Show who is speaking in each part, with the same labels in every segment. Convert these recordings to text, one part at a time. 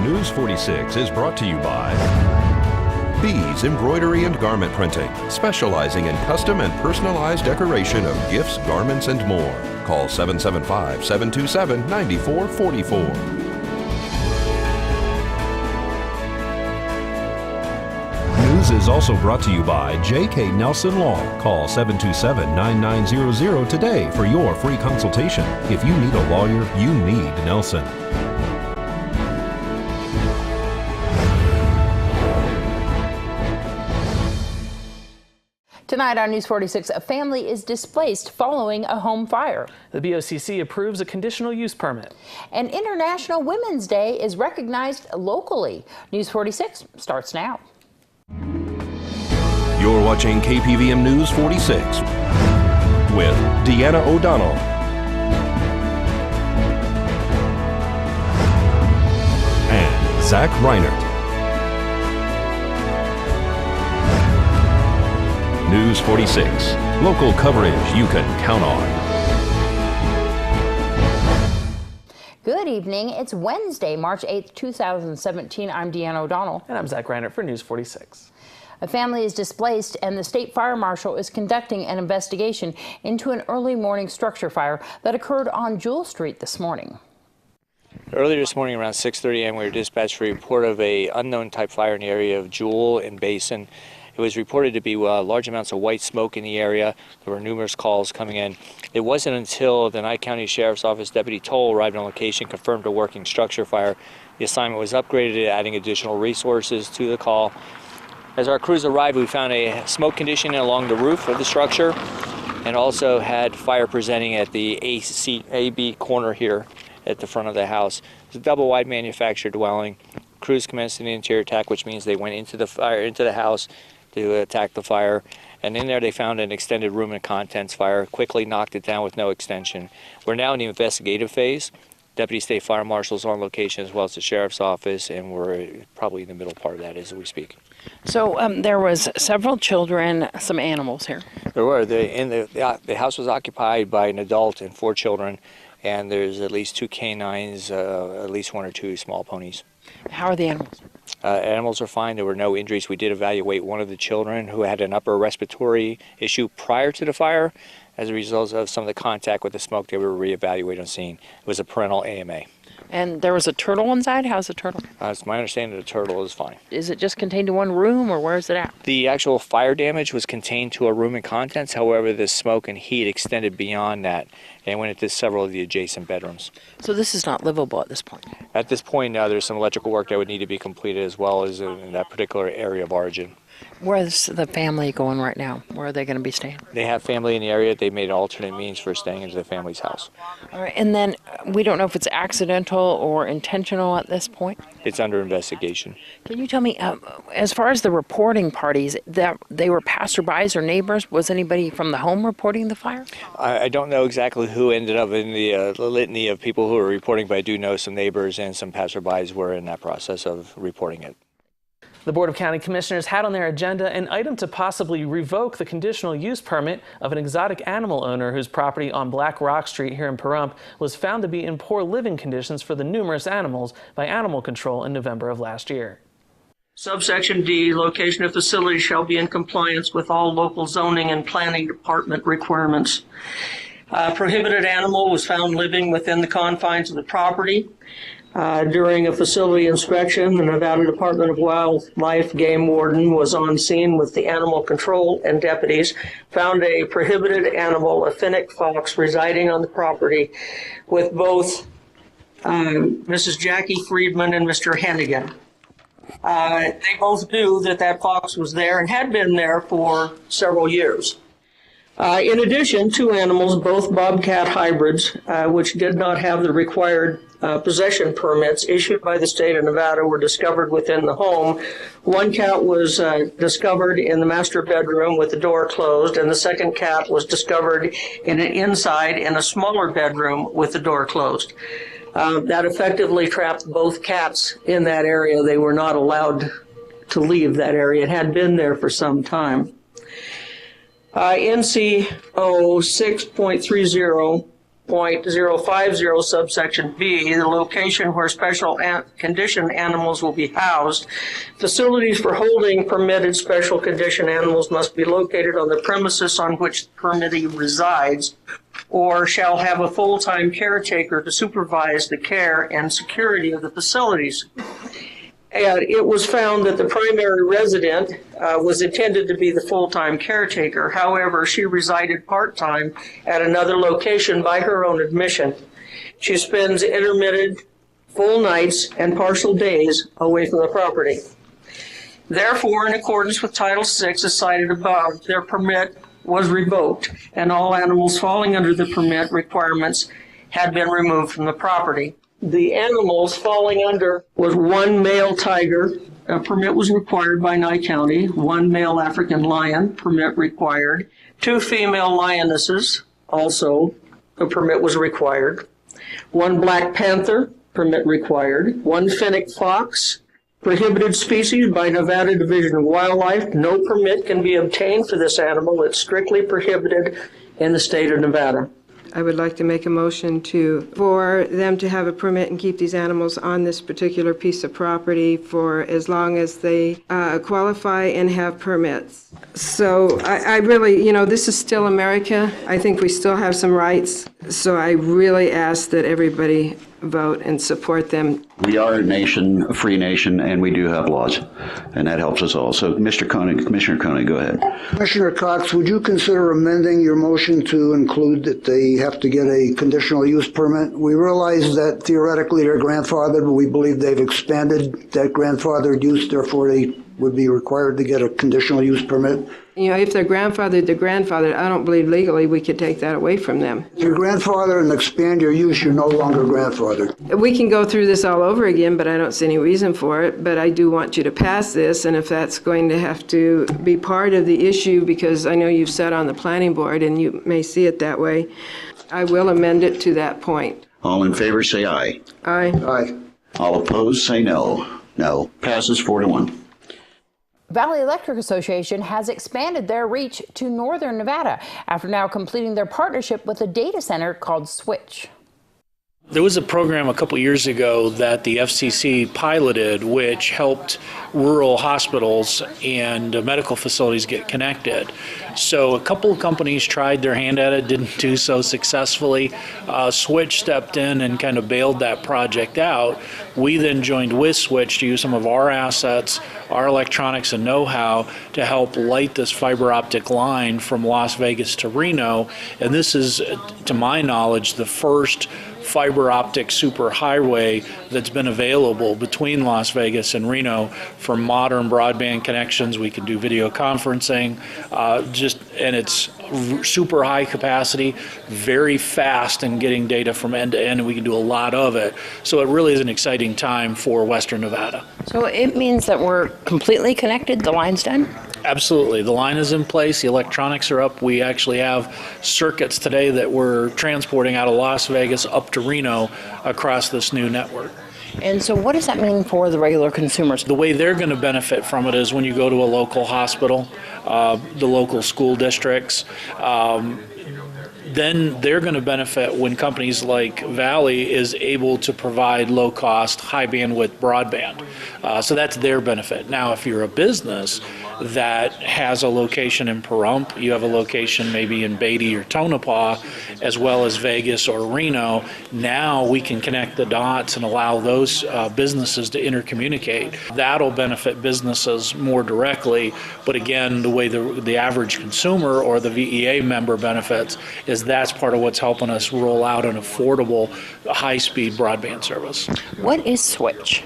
Speaker 1: News 46 is brought to you by Bees Embroidery and Garment Printing, specializing in custom and personalized decoration of gifts, garments, and more. Call 775-727-9444. News is also brought to you by J.K. Nelson Law. Call 727-9900 today for your free consultation. If you need a lawyer, you need Nelson.
Speaker 2: Tonight on News 46, a family is displaced following a home fire.
Speaker 3: The BOCC approves a conditional use permit.
Speaker 2: And International Women's Day is recognized locally. News 46 starts now.
Speaker 1: You're watching KPVM News 46 with Deanna O'Donnell and Zach Reinert. News 46, local coverage you can count on.
Speaker 2: Good evening. It's Wednesday, March 8th, 2017. I'm Deanna O'Donnell.
Speaker 3: And I'm Zach Reinert for News 46.
Speaker 2: A family is displaced and the state fire marshal is conducting an investigation into an early morning structure fire that occurred on Jewell Street this morning.
Speaker 4: Earlier this morning around 6:30 a.m. we were dispatched for a report of an unknown type fire in the area of Jewell and Basin. It was reported to be large amounts of white smoke in the area. There were numerous calls coming in. It wasn't until the Nye County Sheriff's Office Deputy Toll arrived on location, confirmed a working structure fire. The assignment was upgraded, adding additional resources to the call. As our crews arrived, we found a smoke condition along the roof of the structure and also had fire presenting at the AB corner here at the front of the house. It's a double-wide manufactured dwelling. Crews commenced an interior attack, which means they went into the house to attack the fire, and in there they found an extended room and contents fire, quickly knocked it down with no extension. We're now in the investigative phase. Deputy State Fire Marshal's on location as well as the Sheriff's Office, and we're probably in the middle part of that as we speak.
Speaker 2: So there was several children, some animals here.
Speaker 4: There were. The house was occupied by an adult and 4 children, and there's at least 2 canines, at least 1 or 2 small ponies.
Speaker 2: How are the animals?
Speaker 4: Animals are fine. There were no injuries. We did evaluate one of the children who had an upper respiratory issue prior to the fire. As a result of some of the contact with the smoke, they were reevaluated on scene. It was a parental AMA.
Speaker 2: And there was a turtle inside? How's the turtle?
Speaker 4: It's my understanding the turtle is fine.
Speaker 2: Is it just contained in one room, or where is it at?
Speaker 4: The actual fire damage was contained to a room and contents. However, the smoke and heat extended beyond that and went into several of the adjacent bedrooms.
Speaker 2: So this is not livable at this point?
Speaker 4: At this point, there's some electrical work that would need to be completed as well as in that particular area of origin.
Speaker 2: Where's the family going right now? Where are they going to be staying?
Speaker 4: They have family in the area. They made alternate means for staying into the family's house.
Speaker 2: All right, and then we don't know if it's accidental or intentional at this point?
Speaker 4: It's under investigation.
Speaker 2: Can you tell me, as far as the reporting parties, that they were passerbys or neighbors, was anybody from the home reporting the fire?
Speaker 4: I don't know exactly who ended up in the litany of people who were reporting, but I do know some neighbors and some passerbys were in that process of reporting it.
Speaker 3: The Board of County Commissioners had on their agenda an item to possibly revoke the conditional use permit of an exotic animal owner whose property on Black Rock Street here in Pahrump was found to be in poor living conditions for the numerous animals by animal control in November of last year.
Speaker 5: Subsection D, location of facility shall be in compliance with all local zoning and planning department requirements. Prohibited animal was found living within the confines of the property. During a facility inspection, the Nevada Department of Wildlife game warden was on scene with the animal control and deputies, found a prohibited animal, a fennec fox, residing on the property with both Mrs. Jackie Friedman and Mr. Hennigan. They both knew that that fox was there and had been there for several years. In addition, 2 animals, both bobcat hybrids, which did not have the required possession permits issued by the state of Nevada, were discovered within the home. One cat was discovered in the master bedroom with the door closed, and the second cat was discovered inside in a smaller bedroom with the door closed. That effectively trapped both cats in that area. They were not allowed to leave that area. It had been there for some time. NCO 6.30 .050 subsection B, the location where special condition animals will be housed. Facilities for holding permitted special condition animals must be located on the premises on which the permittee resides, or shall have a full-time caretaker to supervise the care and security of the facilities. And it was found that the primary resident was intended to be the full-time caretaker. However, she resided part-time at another location by her own admission. She spends intermittent full nights and partial days away from the property. Therefore, in accordance with Title VI as cited above, their permit was revoked, and all animals falling under the permit requirements had been removed from the property. The animals falling under was one male tiger. A permit was required by Nye County. One male African lion, permit required. Two female lionesses, also a permit was required. One black panther, permit required. One fennec fox, prohibited species by Nevada Division of Wildlife. No permit can be obtained for this animal. It's strictly prohibited in the state of Nevada.
Speaker 6: I would like to make a motion for them to have a permit and keep these animals on this particular piece of property for as long as they qualify and have permits. So I really, this is still America. I think we still have some rights. So I really ask that everybody vote and support them.
Speaker 7: We are a nation, a free nation, and we do have laws, and that helps us all. So, Commissioner Koenig, go ahead.
Speaker 8: Commissioner Cox, would you consider amending your motion to include that they have to get a conditional use permit? We realize that theoretically they're grandfathered, but we believe they've expanded that grandfathered use, therefore they would be required to get a conditional use permit.
Speaker 6: If they're grandfathered, they're grandfathered. I don't believe legally we could take that away from them.
Speaker 8: If you're grandfathered and expand your use, you're no longer grandfathered.
Speaker 6: We can go through this all over again, but I don't see any reason for it. But I do want you to pass this, and if that's going to have to be part of the issue, because I know you've sat on the planning board and you may see it that way, I will amend it to that point.
Speaker 7: All in favor, say aye.
Speaker 6: Aye.
Speaker 8: Aye.
Speaker 7: All opposed, say no. No. Passes 4-1.
Speaker 2: Valley Electric Association has expanded their reach to northern Nevada after now completing their partnership with a data center called Switch.
Speaker 9: There was a program a couple years ago that the FCC piloted which helped rural hospitals and medical facilities get connected. So a couple of companies tried their hand at it, didn't do so successfully. Switch stepped in and kind of bailed that project out. We then joined with Switch to use some of our assets, our electronics and know-how to help light this fiber optic line from Las Vegas to Reno. And this is, to my knowledge, the first fiber optic superhighway that's been available between Las Vegas and Reno for modern broadband connections. We can do video conferencing, and it's super high capacity, very fast in getting data from end to end, and we can do a lot of it. So it really is an exciting time for Western Nevada.
Speaker 2: So it means that we're completely connected, the line's done?
Speaker 9: Absolutely. The line is in place. The electronics are up. We actually have circuits today that we're transporting out of Las Vegas up to Reno across this new network.
Speaker 2: And so what does that mean for the regular consumers?
Speaker 9: The way they're going to benefit from it is when you go to a local hospital, the local school districts, then they're going to benefit when companies like Valley is able to provide low-cost, high-bandwidth broadband. So that's their benefit. Now, if you're a business that has a location in Pahrump, you have a location maybe in Beatty or Tonopah, as well as Vegas or Reno, now we can connect the dots and allow those businesses to intercommunicate. That'll benefit businesses more directly, but again, the way the average consumer or the VEA member benefits is that's part of what's helping us roll out an affordable, high-speed broadband service.
Speaker 2: What is Switch?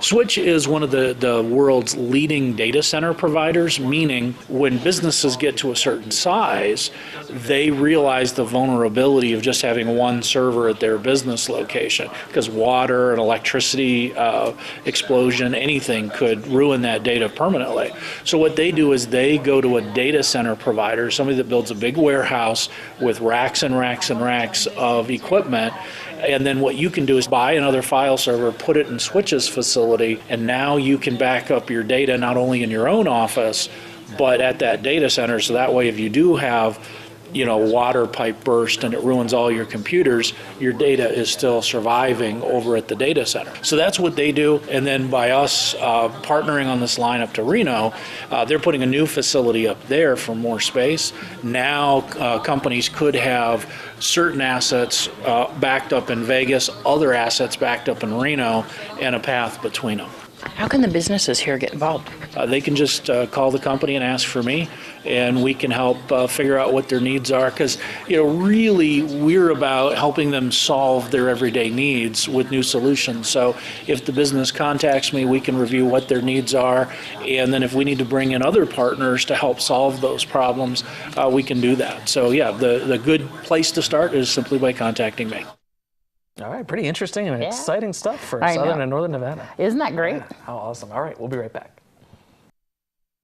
Speaker 9: Switch is one of the world's leading data center providers, meaning when businesses get to a certain size, they realize the vulnerability of just having one server at their business location, because water and electricity explosion, anything could ruin that data permanently. So what they do is they go to a data center provider, somebody that builds a big warehouse with racks and racks and racks of equipment, and then what you can do is buy another file server, put it in Switch's facility, and now you can back up your data not only in your own office, but at that data center. So that way, if you do have water pipe burst and it ruins all your computers, your data is still surviving over at the data center. So that's what they do. And then by us partnering on this line up to Reno, they're putting a new facility up there for more space. Now companies could have certain assets backed up in Vegas, other assets backed up in Reno, and a path between them.
Speaker 2: How can the businesses here get involved?
Speaker 9: They can just call the company and ask for me, and we can help figure out what their needs are. Because, really, we're about helping them solve their everyday needs with new solutions. So if the business contacts me, we can review what their needs are, and then if we need to bring in other partners to help solve those problems, we can do that. So yeah, the good place to start is simply by contacting me.
Speaker 3: All right, pretty interesting and exciting stuff for
Speaker 2: I
Speaker 3: Southern
Speaker 2: know.
Speaker 3: and Northern Nevada.
Speaker 2: Isn't that great?
Speaker 3: Yeah, how awesome. All right, we'll be right back.